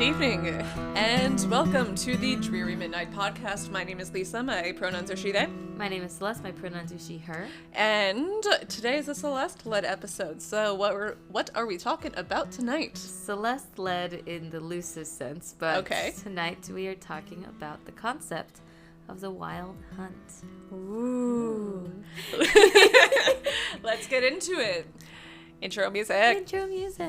Good evening, and welcome to the Dreary Midnight Podcast. My name is Lisa, my pronouns are she, they. My name is Celeste, my pronouns are she, her. And today is a Celeste-led episode, so what are we talking about tonight? Celeste-led in the loosest sense, but okay. Tonight we are talking about the concept of the wild hunt. Ooh. Let's get into it. Intro music. Intro music.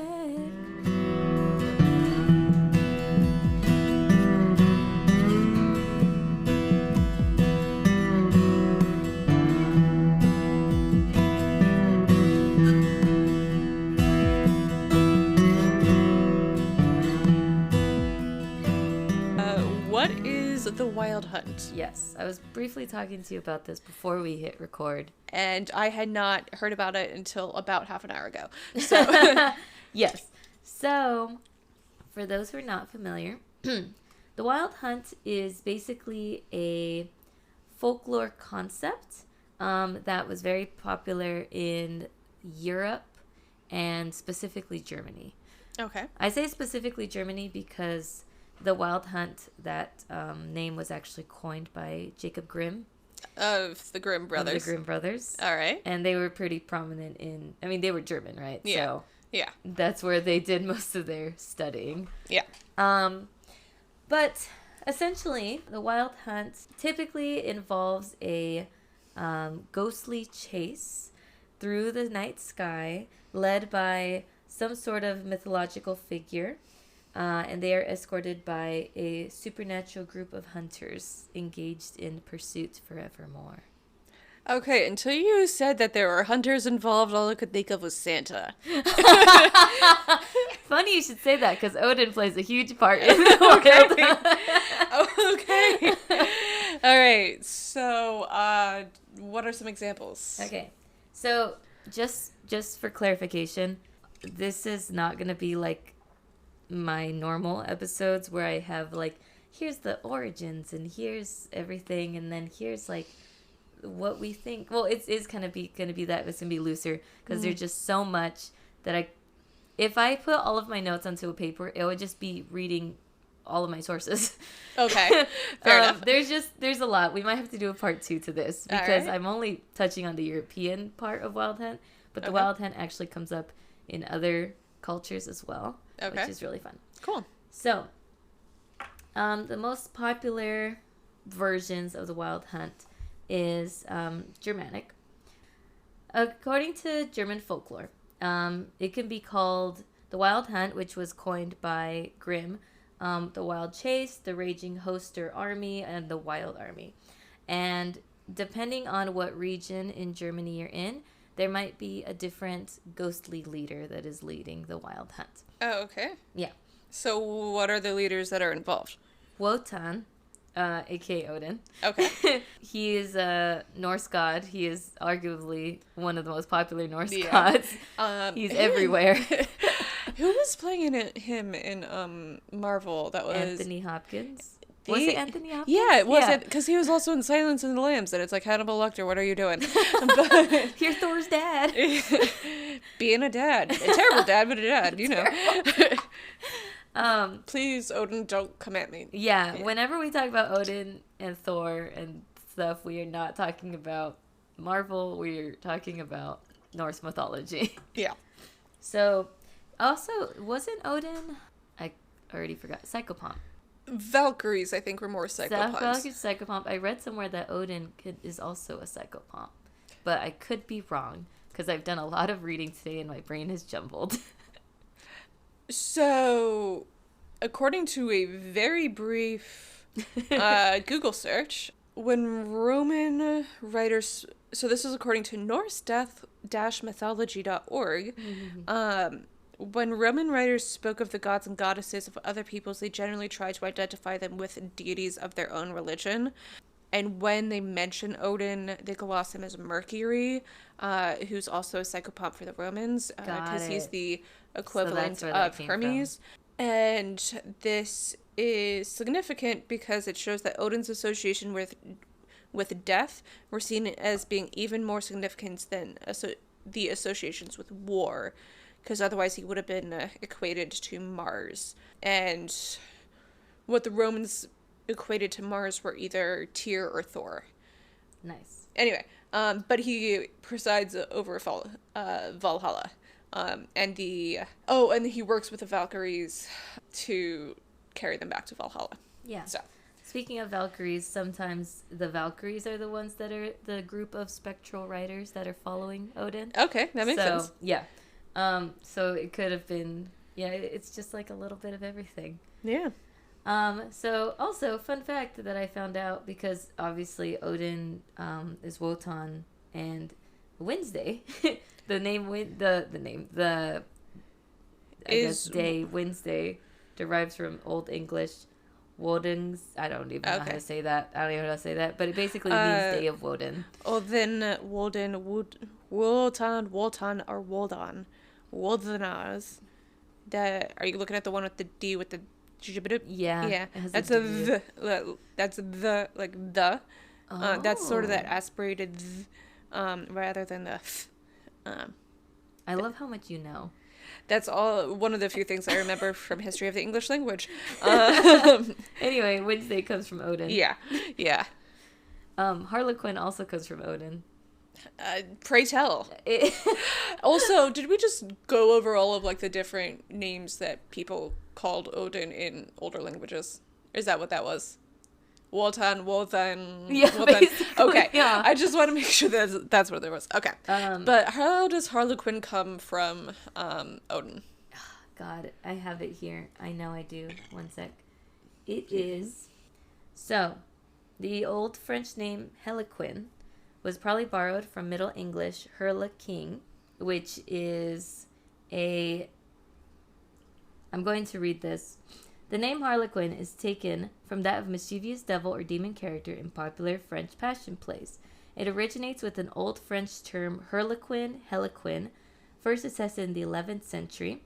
What is the wild hunt? Yes, I was briefly talking to you about this before we hit record. And I had not heard about it until about half an hour ago. So yes. So, for those who are not familiar, the wild hunt is basically a folklore concept that was very popular in Europe and specifically Germany. Okay. I say specifically Germany because the wild hunt, that name was actually coined by Jacob Grimm. Of the Grimm brothers. Of the Grimm brothers. All right. And they were pretty prominent they were German, right? Yeah. So yeah. That's where they did most of their studying. Yeah. But essentially, the wild hunt typically involves a ghostly chase through the night sky led by some sort of mythological figure. And they are escorted by a supernatural group of hunters engaged in pursuit forevermore. Okay, until you said that there were hunters involved, all I could think of was Santa. Funny you should say that, because Odin plays a huge part in the world. Okay. All right, so what are some examples? Okay, so just for clarification, this is not going to be like my normal episodes where I have like, here's the origins and here's everything and then here's like what we think. Well, it's kind of going to be that, it's going to be looser because there's just so much that if I put all of my notes onto a paper, it would just be reading all of my sources. Okay, fair enough. There's a lot. We might have to do a part 2 to this because right. I'm only touching on the European part of wild hunt, but the wild hunt actually comes up in other cultures as well. Okay. Which is really fun. Cool. So, the most popular versions of the wild hunt is Germanic. According to German folklore, it can be called the wild hunt, which was coined by Grimm, the wild chase, the raging host or army, and the wild army. And depending on what region in Germany you're in, there might be a different ghostly leader that is leading the wild hunt. Oh, okay. Yeah. So what are the leaders that are involved? Wotan, a.k.a. Odin. Okay. He is a Norse god. He is arguably one of the most popular Norse gods. He's everywhere. Who was playing him in Marvel? That was Anthony Hopkins. Was it Anthony Hopkins? Yeah, it was it because he was also in Silence of the Lambs, and it's like, Hannibal Lecter, what are you doing? But you're Thor's dad. Being a dad, a terrible dad, but a dad, you know. Please, Odin, don't come at me. Yeah, whenever we talk about Odin and Thor and stuff, we are not talking about Marvel. We're talking about Norse mythology. Yeah. So, also, wasn't Odin? I already forgot. Psychopomp. Valkyries, I think, were more psychopomps. Valkyries, psychopomp. I read somewhere that Odin is also a psychopomp, but I could be wrong because I've done a lot of reading today and my brain is jumbled. So, according to a very brief Google search, when Roman writers, so this is according to Norse-mythology.org, when Roman writers spoke of the gods and goddesses of other peoples, they generally tried to identify them with deities of their own religion. And when they mention Odin, they gloss him as Mercury, who's also a psychopomp for the Romans, because he's the equivalent of Hermes. And this is significant because it shows that Odin's association with death were seen as being even more significant than the associations with war, because otherwise he would have been equated to Mars. And what the Romans equated to Mars were either Tyr or Thor. Nice. Anyway, but he presides over Valhalla. And he works with the Valkyries to carry them back to Valhalla. Yeah. So. Speaking of Valkyries, sometimes the Valkyries are the ones that are the group of spectral riders that are following Odin. Okay, that makes sense. Yeah. So it could have been, it's just like a little bit of everything. Yeah. So also, fun fact that I found out, because obviously Odin is Wotan, and Wednesday, day Wednesday derives from Old English Woden's. I don't even know how to say that. But it basically means Day of Woden. Wotan, or Wodan. Wodanars. Are you looking at the one with the D with the... Yeah. That's the. Oh. That's sort of that aspirated rather than the I love how much you know. That's one of the few things I remember from history of the English language. Anyway, Wednesday comes from Odin. Yeah. Harlequin also comes from Odin. Pray tell. Also, did we just go over all of like the different names that people called Odin in older languages? Or is that what that was? Wotan. Yeah, Wotan. Okay. Yeah. I just want to make sure that's what there was. Okay. But how does Harlequin come from Odin? God, I have it here. I know I do. One sec. It is... So, the old French name Heliquin was probably borrowed from Middle English Herleking, which is a... I'm going to read this. The name Harlequin is taken from that of mischievous devil or demon character in popular French passion plays. It originates with an old French term Harlequin, first assessed in the 11th century,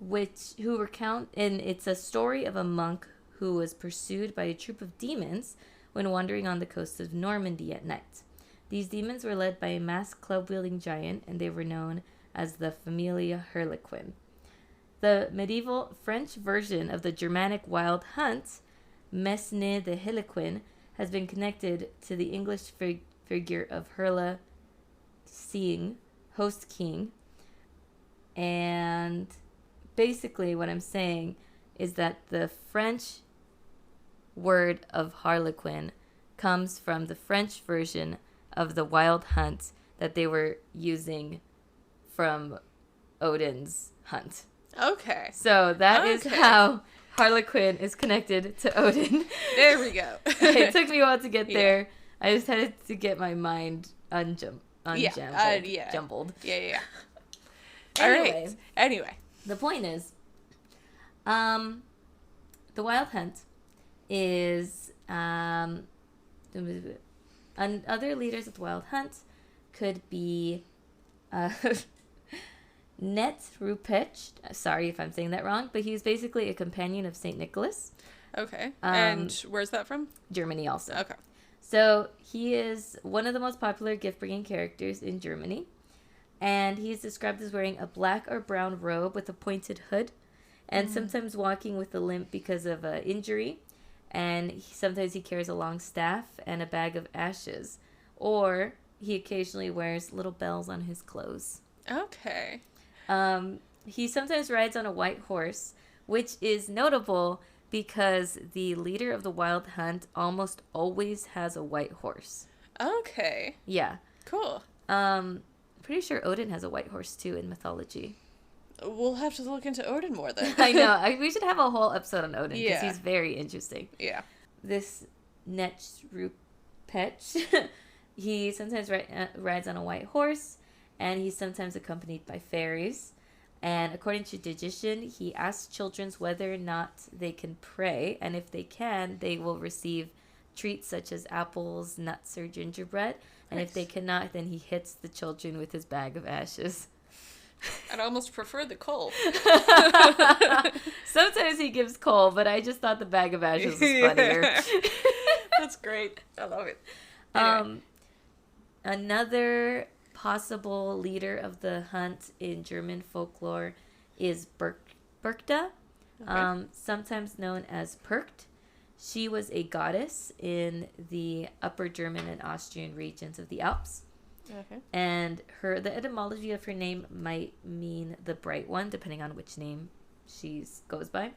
and it's a story of a monk who was pursued by a troop of demons when wandering on the coast of Normandy at night. These demons were led by a masked club-wielding giant, and they were known as the Familia Harlequin. The medieval French version of the Germanic wild hunt, Mesne de Harlequin, has been connected to the English figure of Herle seeing host king. And basically what I'm saying is that the French word of Harlequin comes from the French version of the wild hunt that they were using from Odin's hunt. Okay. So that is how Harlequin is connected to Odin. There we go. It took me a while to get there. I just had to get my mind jumbled. Yeah. All right. Anyway. The point is, the wild hunt is, and other leaders of the wild hunt could be, Net Rupech, sorry if I'm saying that wrong, but he was basically a companion of St. Nicholas. Okay. And where's that from? Germany also. Okay. So he is one of the most popular gift-bringing characters in Germany. And he is described as wearing a black or brown robe with a pointed hood. And sometimes walking with a limp because of an injury. And sometimes he carries a long staff and a bag of ashes. Or he occasionally wears little bells on his clothes. Okay. He sometimes rides on a white horse, which is notable because the leader of the wild hunt almost always has a white horse. Okay. Yeah. Cool. Pretty sure Odin has a white horse too in mythology. We'll have to look into Odin more then. I know. We should have a whole episode on Odin because he's very interesting. Yeah. This Netchrupech, he sometimes rides on a white horse. And he's sometimes accompanied by fairies. And according to tradition, he asks children whether or not they can pray. And if they can, they will receive treats such as apples, nuts, or gingerbread. And if they cannot, then he hits the children with his bag of ashes. I'd almost prefer the coal. Sometimes he gives coal, but I just thought the bag of ashes was funnier. That's great. I love it. Anyway. Another possible leader of the hunt in German folklore is Berchta, sometimes known as Percht. She was a goddess in the Upper German and Austrian regions of the Alps. Okay. And the etymology of her name might mean the bright one, depending on which name she goes by.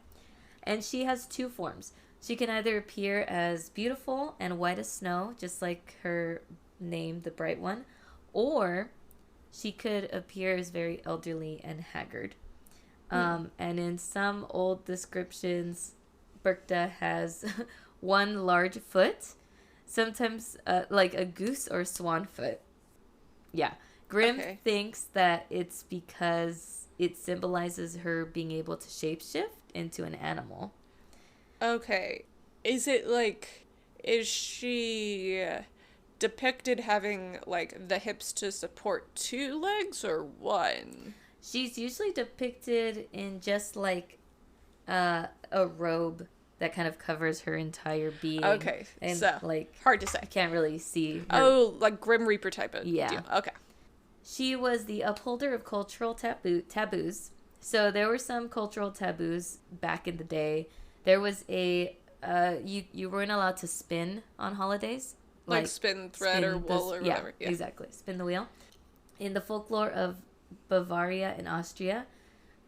And she has two forms. She can either appear as beautiful and white as snow, just like her name, the bright one, or she could appear as very elderly and haggard. And in some old descriptions, Berchta has one large foot, sometimes like a goose or swan foot. Yeah. Grimm thinks that it's because it symbolizes her being able to shapeshift into an animal. Okay. Is she depicted having, like, the hips to support two legs or one? She's usually depicted in just, like, a robe that kind of covers her entire being. Okay, and, so, like, hard to say. You can't really see her. Oh, like Grim Reaper type of deal. Okay. She was the upholder of cultural taboos. So there were some cultural taboos back in the day. There was you weren't allowed to spin on holidays. Like spin thread or wool or whatever. Yeah, exactly. Spin the wheel. In the folklore of Bavaria and Austria,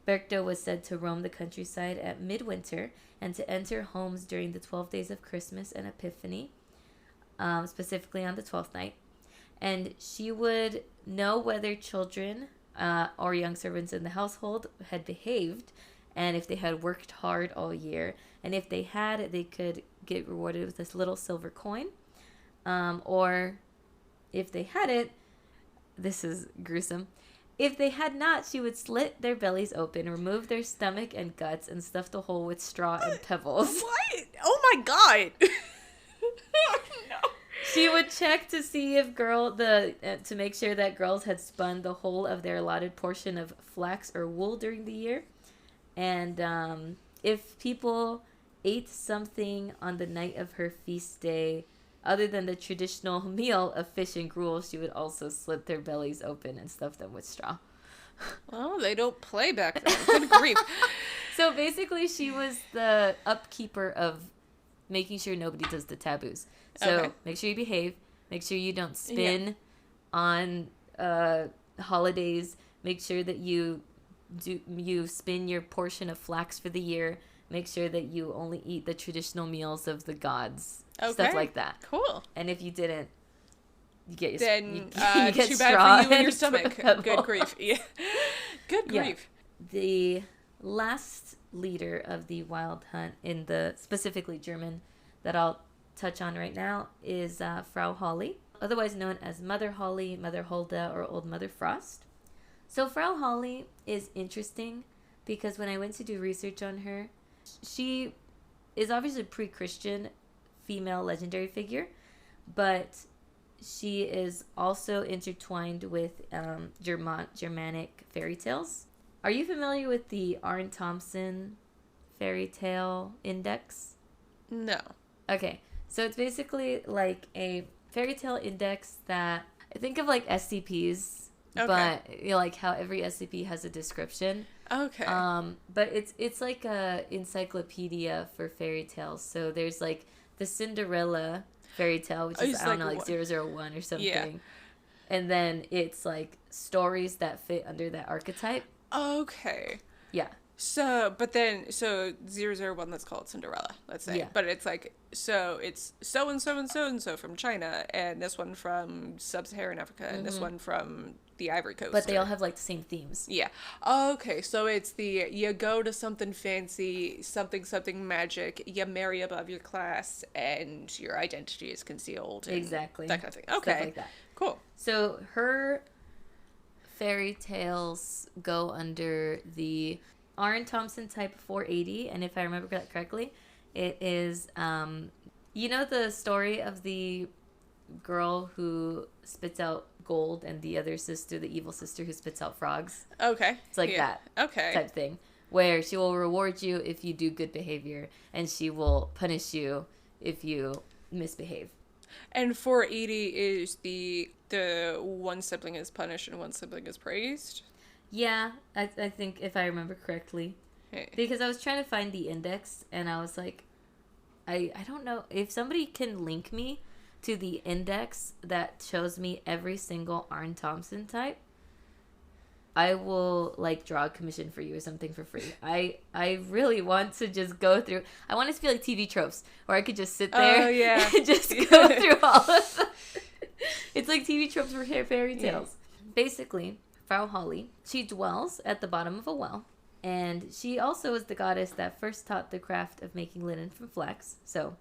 Berchta was said to roam the countryside at midwinter and to enter homes during the 12 days of Christmas and Epiphany, specifically on the 12th night. And she would know whether children or young servants in the household had behaved and if they had worked hard all year. And if they had, they could get rewarded with this little silver coin. Or if they hadn't, this is gruesome. If they had not, she would slit their bellies open, remove their stomach and guts, and stuff the hole with straw and pebbles. What? Oh my god! No. She would check to see if to make sure that girls had spun the whole of their allotted portion of flax or wool during the year. And if people ate something on the night of her feast day, other than the traditional meal of fish and gruel, she would also slit their bellies open and stuff them with straw. Well, they don't play back then. Good grief. So basically, she was the upkeeper of making sure nobody does the taboos. So make sure you behave. Make sure you don't spin on holidays. Make sure that you spin your portion of flax for the year. Make sure that you only eat the traditional meals of the gods. Stuff like that. Cool. And if you didn't, you get you get too straw bad for you and your stomach. Good grief. Yeah. Good grief. Yeah. The last leader of the wild hunt in the specifically German that I'll touch on right now is Frau Holly, otherwise known as Mother Holly, Mother Hulda, or Old Mother Frost. So Frau Holly is interesting because when I went to do research on her, she is obviously a pre-Christian female legendary figure, but she is also intertwined with Germanic fairy tales. Are you familiar with the Arne Thompson fairy tale index? No. Okay, so it's basically like a fairy tale index that I think of like SCPs, but like how every SCP has a description. Okay. But it's like a encyclopedia for fairy tales. So there's like the Cinderella fairy tale, which is, I don't know, like 001 or something. Yeah. And then it's like stories that fit under that archetype. Okay. Yeah. So, but then, 001, let's call it Cinderella, let's say. Yeah. But it's like, so it's so-and-so and so-and-so from China, and this one from Sub-Saharan Africa, and this one from the Ivory Coast. But they all have, like, the same themes. Yeah. Okay, so it's you go to something fancy, something magic, you marry above your class, and your identity is concealed. Exactly. That kind of thing. Okay. Stuff like that. Cool. So her fairy tales go under the Arne Thompson type 480, and if I remember that correctly, it is you know the story of the girl who spits out gold and the other sister, the evil sister, who spits out frogs. Okay. It's like that type thing, where she will reward you if you do good behavior and she will punish you if you misbehave. And 480 is the one sibling is punished and one sibling is praised. Yeah, I think if I remember correctly. Hey. Because I was trying to find the index and I was like, I don't know. If somebody can link me to the index that shows me every single Arn Thompson type, I will like draw a commission for you or something for free. I really want to just go through. I want it to be like TV tropes where I could just sit there and just go through all of them. It's like TV tropes for fairy tales. Yeah. Basically, Frau Holly, she dwells at the bottom of a well. And she also is the goddess that first taught the craft of making linen from flax. So,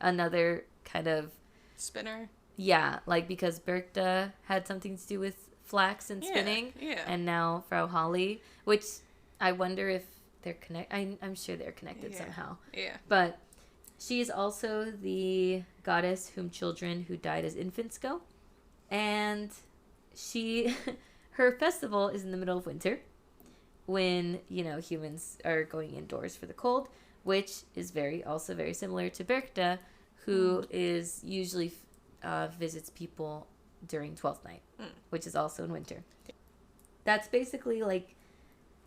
another kind of... spinner? Yeah, like because Berchta had something to do with flax and spinning. Yeah. And now Frau Holly, which I wonder if they're connected. I'm sure they're connected somehow. Yeah. But she is also the goddess whom children who died as infants go. And her festival is in the middle of winter, when, humans are going indoors for the cold, which is also very similar to Berchta, who is usually visits people during Twelfth Night, which is also in winter. That's basically like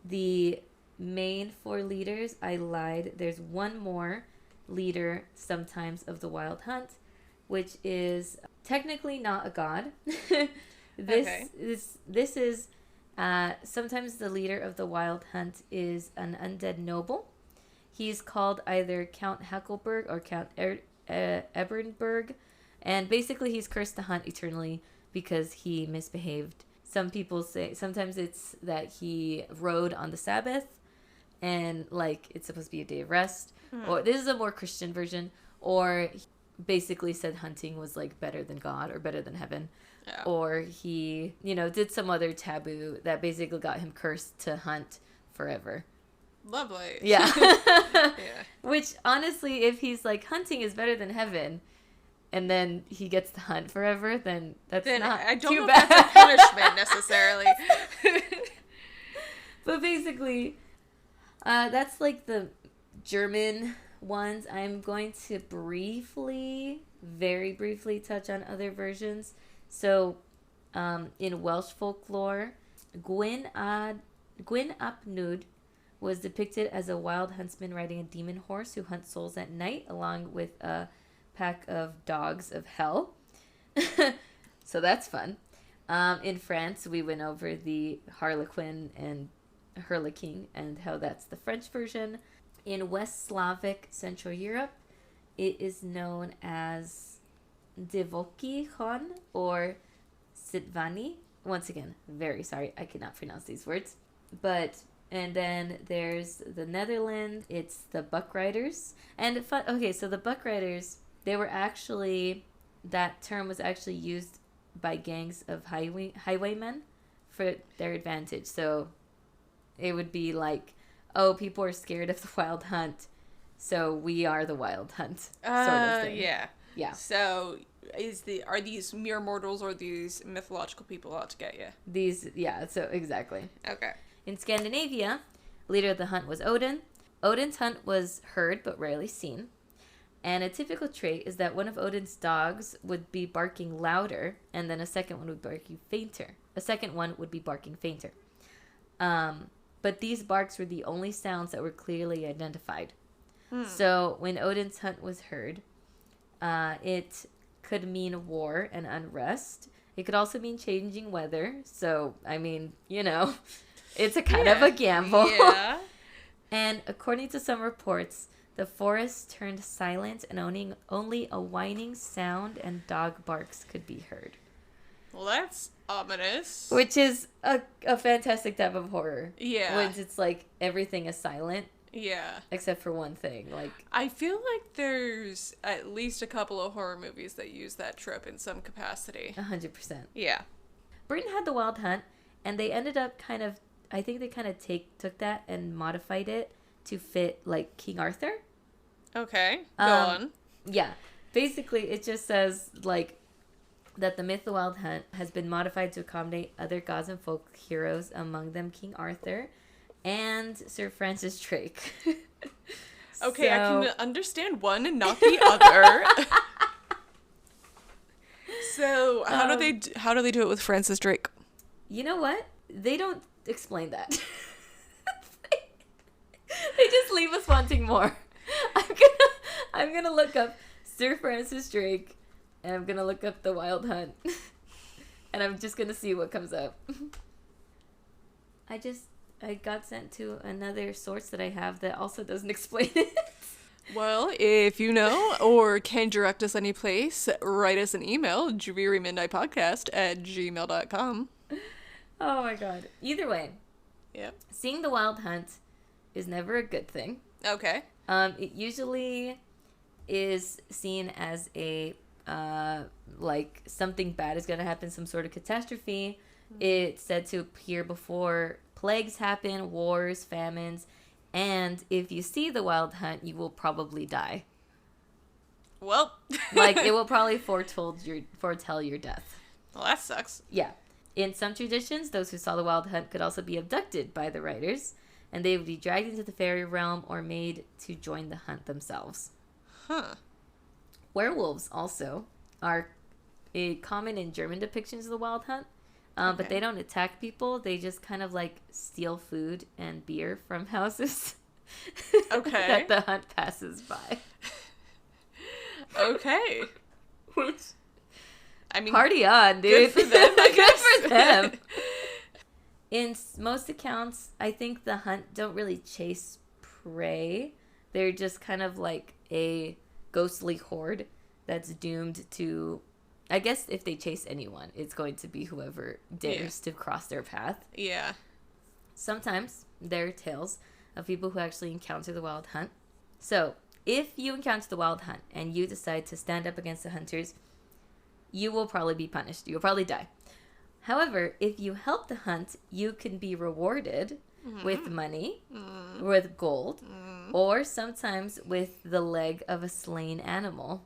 the main 4 leaders. I lied. There's one more leader sometimes of the Wild Hunt, which is technically not a god. This is sometimes the leader of the Wild Hunt is an undead noble. He's called either Count Hackelberg or Count Ebernberg, and basically he's cursed to hunt eternally because he misbehaved. Some people say sometimes it's that he rode on the Sabbath and like it's supposed to be a day of rest, or this is a more Christian version, or he basically said hunting was like better than God or better than heaven. Yeah. Or he, did some other taboo that basically got him cursed to hunt forever. Lovely. Yeah. Yeah. Which, honestly, if he's like, hunting is better than heaven, and then he gets to hunt forever, then that's not I don't too know bad. if that's a punishment, necessarily. But basically, that's like the German ones. I'm going to very briefly touch on other versions. So, in Welsh folklore, Gwyn ap Nudd was depicted as a wild huntsman riding a demon horse who hunts souls at night, along with a pack of dogs of hell. So that's fun. In France, we went over the Harlequin and Harlequin and how that's the French version. In West Slavic Central Europe, it is known as Divoki Khan or Sitvani. Once again, very sorry, I cannot pronounce these words. And then there's the Netherlands, it's the Buck Riders. And so the Buck Riders, that term was actually used by gangs of highwaymen for their advantage. So it would be like, oh, people are scared of the Wild Hunt, so we are the Wild Hunt, sort of thing. Yeah. Yeah. So, are these mere mortals or these mythological people out to get you? So exactly. Okay. In Scandinavia, leader of the hunt was Odin. Odin's hunt was heard but rarely seen. And a typical trait is that one of Odin's dogs would be barking louder, and then a second one would be barking fainter. But these barks were the only sounds that were clearly identified. So when Odin's hunt was heard, it could mean war and unrest. It could also mean changing weather. So, I mean, it's a kind of a gamble. Yeah. And according to some reports, the forest turned silent and only a whining sound and dog barks could be heard. Well, that's ominous. Which is a fantastic type of horror. Yeah. When it's like everything is silent. Yeah. Except for one thing. Like, I feel like there's at least a couple of horror movies that use that trope in some capacity. 100%. Yeah. Britain had the Wild Hunt, and they ended up I think they kind of took that and modified it to fit like King Arthur. Okay. Go on. Yeah. Basically, it just says like that the myth of the Wild Hunt has been modified to accommodate other gods and folk heroes, among them King Arthur and Sir Francis Drake. Okay, I can understand one and not the other. So how do they do it with Francis Drake? You know what? They don't explain that. They just leave us wanting more. I'm gonna look up Sir Francis Drake, and I'm gonna look up the Wild Hunt, and I'm just gonna see what comes up. I got sent to another source that I have that also doesn't explain it. Well, if you know or can direct us any place, write us an email, drearymidnightpodcast@gmail.com. Oh my god. Either way, Yep. seeing the Wild Hunt is never a good thing. Okay. It usually is seen as a like something bad is going to happen, some sort of catastrophe. It's said to appear before plagues happen, wars, famines, and if you see the Wild Hunt, you will probably die. Well, Like it will probably foretell your death. well, that sucks. Yeah. In some traditions, those who saw the Wild Hunt could also be abducted by the riders, and they would be dragged into the fairy realm or made to join the hunt themselves. Huh. Werewolves also are common in German depictions of the Wild Hunt, but Okay. they don't attack people. They just kind of like steal food and beer from houses Okay. that the hunt passes by. Okay. Which, I mean, party on, good dude. for them, I guess. Good for them. In most accounts, I think the hunt don't really chase prey. They're just kind of like a ghostly horde that's doomed to... I guess if they chase anyone, it's going to be whoever dares to cross their path. Yeah. Sometimes there are tales of people who actually encounter the Wild Hunt. So, if you encounter the Wild Hunt and you decide to stand up against the hunters, you will probably be punished. You'll probably die. However, if you help the hunt, you can be rewarded with money, with gold, or sometimes with the leg of a slain animal.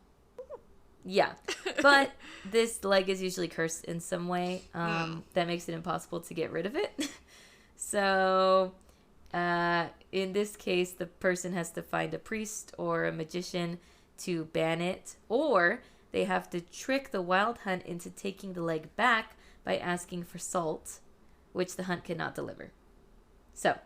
Yeah, but this leg is usually cursed in some way that makes it impossible to get rid of it. So, in this case, the person has to find a priest or a magician to ban it, or they have to trick the Wild Hunt into taking the leg back by asking for salt, which the hunt cannot deliver. So,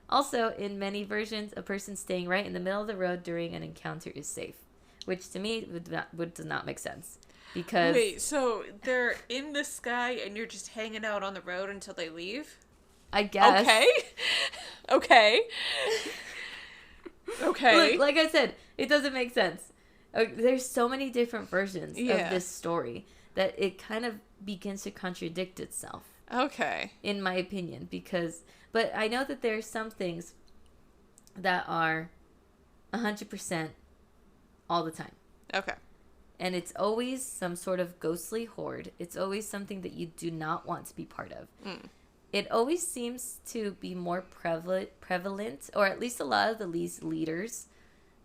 also, in many versions, a person staying right in the middle of the road during an encounter is safe, which to me does not make sense. Because... Wait, so they're in the sky and you're just hanging out on the road until they leave? I guess. Okay. Okay. Okay. Look, like I said, it doesn't make sense. There's so many different versions of this story that it kind of begins to contradict itself. Okay. In my opinion, but I know that there are some things that are 100% all the time. Okay. And it's always some sort of ghostly horde. It's always something that you do not want to be part of. It always seems to be more prevalent, or at least a lot of these leaders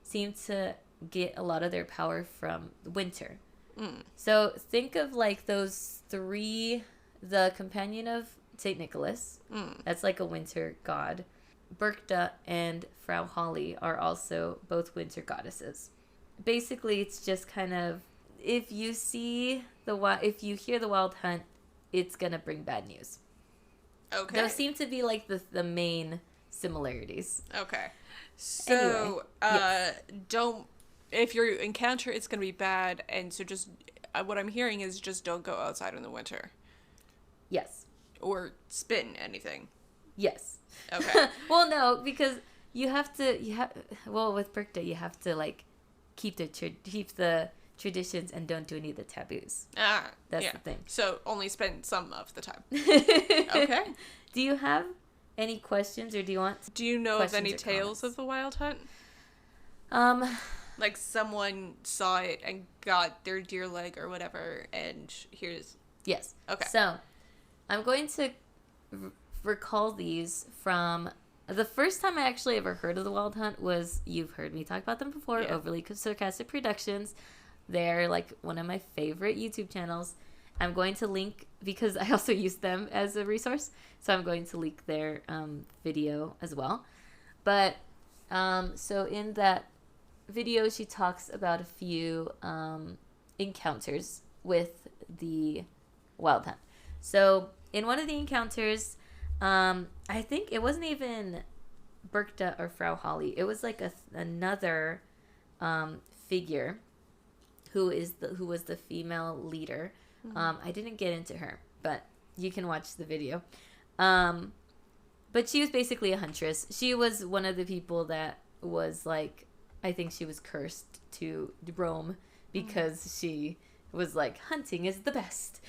seem to get a lot of their power from winter. So think of like those three, the companion of St. Nicholas, that's like a winter god. Berchta and Frau Holly are also both winter goddesses. Basically, it's just kind of, if you hear the Wild Hunt, it's gonna bring bad news. Okay. Those seem to be like the main similarities. Okay. So, Anyway, if your encounter, it's going to be bad, and so just, what I'm hearing is just don't go outside in the winter. Yes. Or spin anything. Yes. Okay. Well, no, because with Berchta, you have to like keep the traditions and don't do any of the taboos. That's the thing. So only spend some of the time. Okay. Do you have any questions, or do you know of any tales of the Wild Hunt? Like someone saw it and got their deer leg or whatever, and here's... Yes. Okay. So, I'm going to recall these from... The first time I actually ever heard of the Wild Hunt was, you've heard me talk about them before, Overly Sarcastic Productions. They're like one of my favorite YouTube channels. I'm going to link, because I also use them as a resource, so I'm going to link their video as well. But, so in that video, she talks about a few encounters with the Wild Hunt. So in one of the encounters, I think it wasn't even Berkta or Frau Holly. It was like another figure who was the female leader. I didn't get into her, but you can watch the video. But she was basically a huntress. She was one of the people that was like, I think she was cursed to roam because she was like, hunting is the best.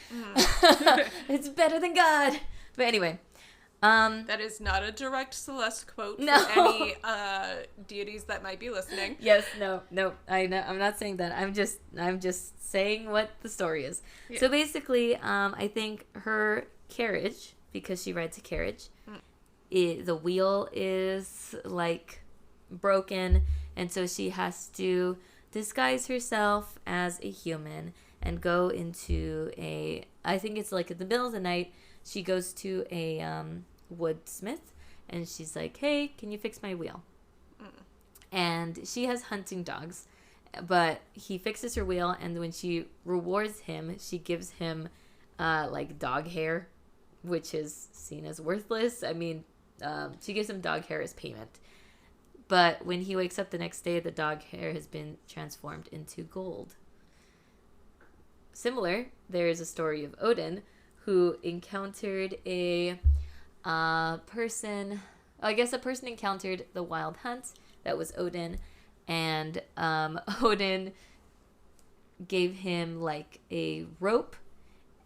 It's better than God. But anyway. That is not a direct Celeste quote for any deities that might be listening. Yes, no, I know, I'm not saying that. I'm just saying what the story is. Yeah. So basically, I think her carriage, because she rides a carriage, the wheel is like broken, and so she has to disguise herself as a human and go into I think it's like in the middle of the night, she goes to a woodsmith, and she's like, hey, can you fix my wheel? And she has hunting dogs, but he fixes her wheel, and when she rewards him, she gives him like dog hair, which is seen as worthless. I mean, she gives him dog hair as payment. But when he wakes up the next day, the dog hair has been transformed into gold. Similar, there is a story of Odin, who encountered a person encountered the Wild Hunt. That was Odin. And Odin gave him like a rope,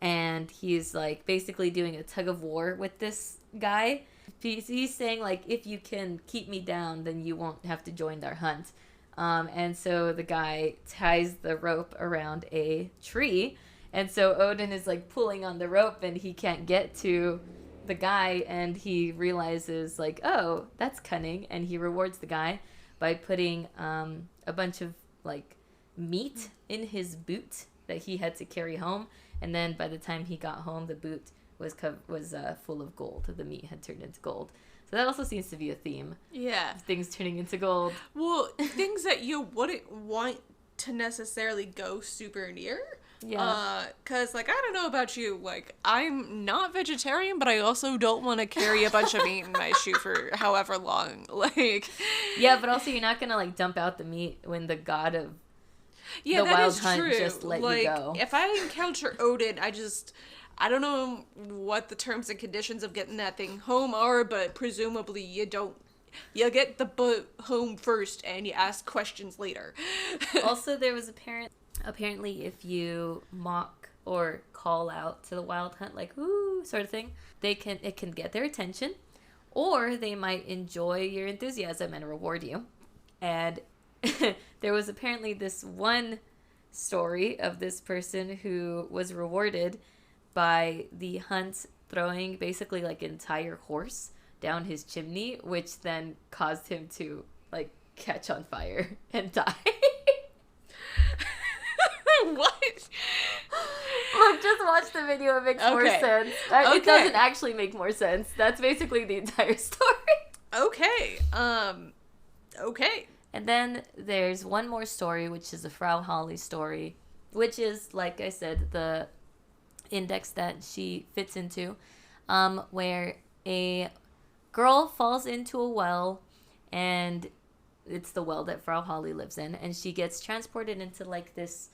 and he's like basically doing a tug of war with this guy. He's saying like, if you can keep me down, then you won't have to join our hunt. And so the guy ties the rope around a tree, and so Odin is like pulling on the rope, and he can't get to the guy, and he realizes like, oh, that's cunning, and he rewards the guy by putting a bunch of like meat in his boot that he had to carry home, and then by the time he got home, the boot was full of gold. The meat had turned into gold. So that also seems to be a theme. Yeah. Things turning into gold. Well, things that you wouldn't want to necessarily go super near. Yeah. Cause like, I don't know about you, like, I'm not vegetarian, but I also don't want to carry a bunch of meat in my shoe for however long. Like. Yeah, but also you're not gonna like dump out the meat when the god of the Wild Hunt true. Just let like, you go. If I encounter Odin, I don't know what the terms and conditions of getting that thing home are, but presumably you get the boat home first and you ask questions later. Also, there was apparently if you mock or call out to the Wild Hunt, like, ooh, sort of thing, it can get their attention, or they might enjoy your enthusiasm and reward you. And there was apparently this one story of this person who was rewarded by the hunt throwing basically like an entire horse down his chimney, which then caused him to like catch on fire and die. What? Look, just watch the video. It makes more sense. It doesn't actually make more sense. That's basically the entire story. Okay. Okay. And then there's one more story, which is the Frau Holly story, which is, like I said, the index that she fits into, where a girl falls into a well, and it's the well that Frau Holly lives in, and she gets transported into like this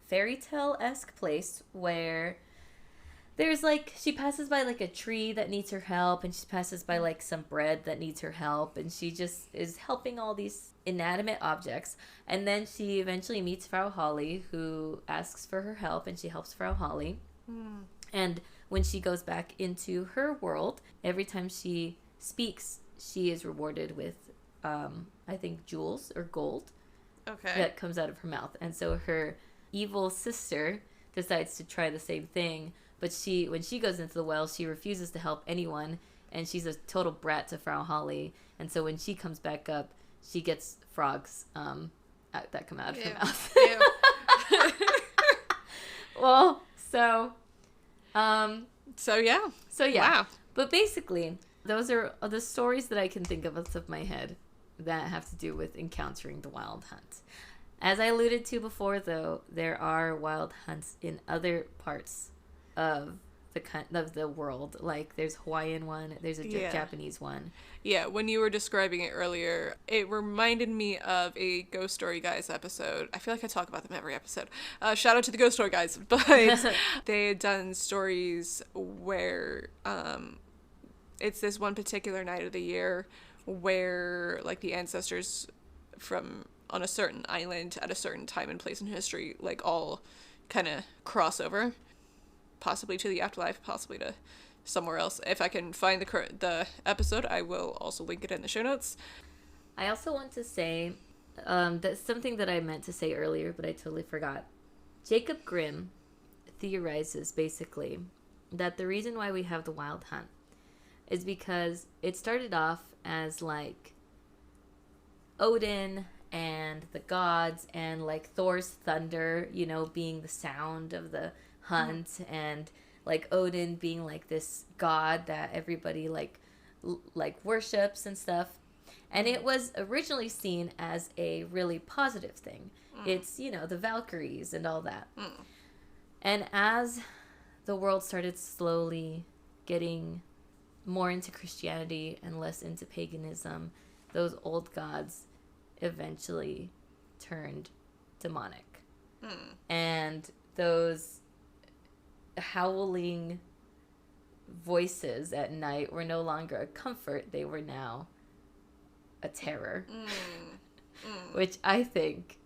fairy tale-esque place where there's like, she passes by like a tree that needs her help, and she passes by like some bread that needs her help, and she just is helping all these inanimate objects. And then she eventually meets Frau Holly, who asks for her help, and she helps Frau Holly. And when she goes back into her world, every time she speaks, she is rewarded with, I think, jewels or gold. Okay. That comes out of her mouth. And so her evil sister decides to try the same thing, but when she goes into the well, she refuses to help anyone, and she's a total brat to Frau Holly. And so when she comes back up, she gets frogs that come out of her mouth. Well, So yeah. Wow. But basically, those are the stories that I can think of off the top of my head that have to do with encountering the Wild Hunt. As I alluded to before, though, there are wild hunts in other parts of the world. Like there's Hawaiian one, there's a Japanese one. Yeah, when you were describing it earlier, it reminded me of a Ghost Story Guys episode. I feel like I talk about them every episode. Shout out to the Ghost Story Guys, but they had done stories where it's this one particular night of the year where like the ancestors from on a certain island at a certain time and place in history like all kind of cross over, possibly to the afterlife, possibly to somewhere else. If I can find the episode, I will also link it in the show notes. I also want to say that's something that I meant to say earlier, but I totally forgot. Jacob Grimm theorizes basically that the reason why we have the Wild Hunt is because it started off as like Odin and the gods and like Thor's thunder, you know, being the sound of the hunt, and like Odin being like this god that everybody like worships and stuff. And it was originally seen as a really positive thing. It's, you know, the Valkyries and all that. And as the world started slowly getting more into Christianity and less into paganism, those old gods eventually turned demonic. And those howling voices at night were no longer a comfort, they were now a terror. Which I think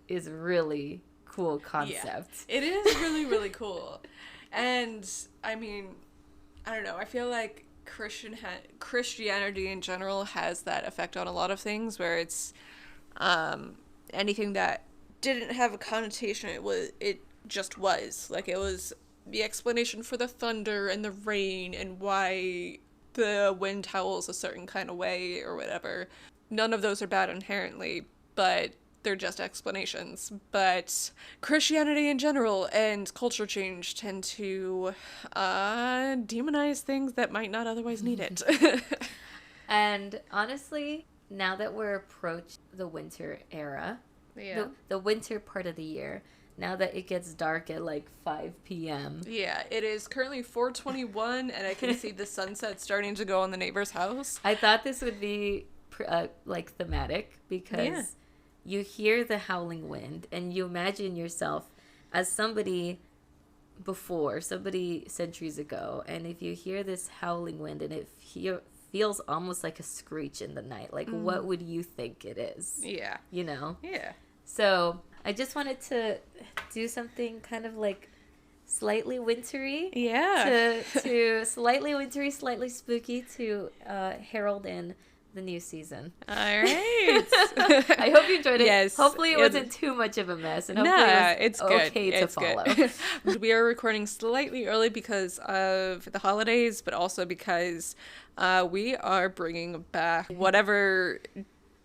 is a really cool concept. Yeah, it is really, really cool. And I mean, I don't know, I feel like Christianity in general has that effect on a lot of things where it's anything that didn't have a connotation, it just was like, it was the explanation for the thunder and the rain and why the wind howls a certain kind of way or whatever. None of those are bad inherently, but they're just explanations. But Christianity in general and culture change tend to demonize things that might not otherwise need it. And honestly, now that we're approaching the winter era, the winter part of the year, now that it gets dark at like 5 p.m. Yeah, it is currently 4:21 and I can see the sunset starting to go on the neighbor's house. I thought this would be like thematic because you hear the howling wind and you imagine yourself as somebody centuries ago, and if you hear this howling wind and it feels almost like a screech in the night, like what would you think it is? Yeah. You know? Yeah. So I just wanted to do something kind of like slightly wintry. Yeah. To slightly wintry, slightly spooky to herald in the new season. All right. I hope you enjoyed it. Yes. Hopefully it wasn't too much of a mess. And hopefully it's good. Okay to follow. Good. We are recording slightly early because of the holidays, but also because we are bringing back whatever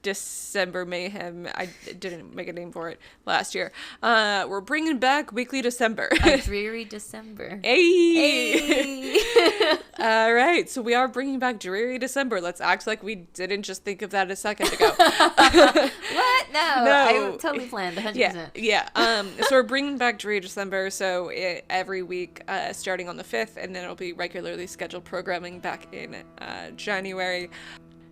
December mayhem. I didn't make a name for it last year. We're bringing back Weekly December. A dreary December. Hey! All right, so we are bringing back Dreary December. Let's act like we didn't just think of that a second ago. What? No, I totally planned 100%. Yeah. So we're bringing back Dreary December. So every week, starting on the 5th, and then it'll be regularly scheduled programming back in January.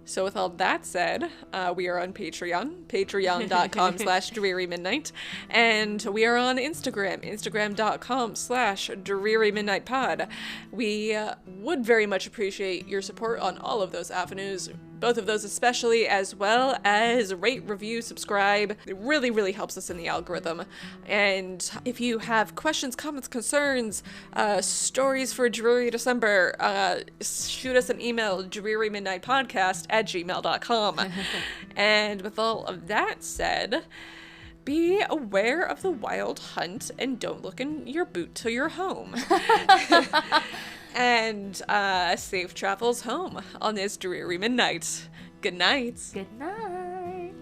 So with all that said, we are on Patreon, patreon.com/drearymidnight, and we are on Instagram, instagram.com/drearymidnightpod. We would very much appreciate your support on all of those avenues, both of those especially, as well as rate, review, subscribe. It really, really helps us in the algorithm. And if you have questions, comments, concerns, stories for Dreary December, shoot us an email, drearymidnightpodcast@gmail.com. And with all of that said, be aware of the wild hunt and don't look in your boot till you're home. And safe travels home on this dreary midnight. Good night. Good night.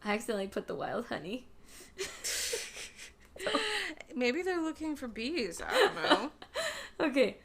I accidentally put the wild honey. Maybe they're looking for bees. I don't know. Okay,